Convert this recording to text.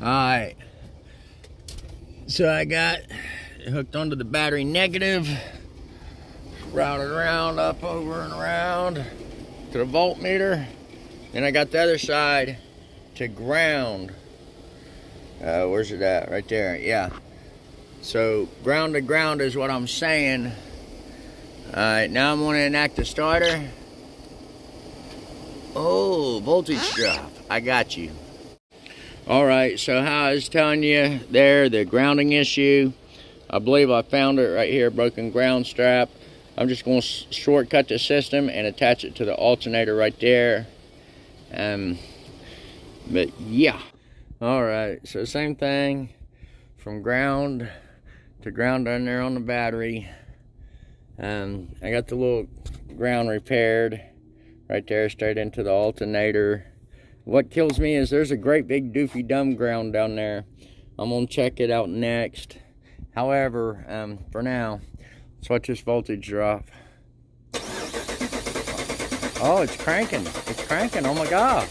Alright, so I got it hooked onto the battery negative, routed around, up, over, and around to the voltmeter. Then I got the other side to ground. Where's it at? Right there, yeah. So ground to ground is what I'm saying. Alright, now I'm going to enact the starter. Oh, voltage drop. I got you. Alright, so how I was telling you there, the grounding issue, I believe I found it right here, broken ground strap. I'm just going to shortcut the system and attach it to the alternator right there. But yeah. Alright, so same thing from ground to ground down there on the battery. I got the little ground repaired right there, straight into the alternator. What kills me is there's a great big doofy dumb ground down there. I'm gonna check it out next. However, for now, let's watch this voltage drop. Oh, it's cranking. It's cranking. Oh my God.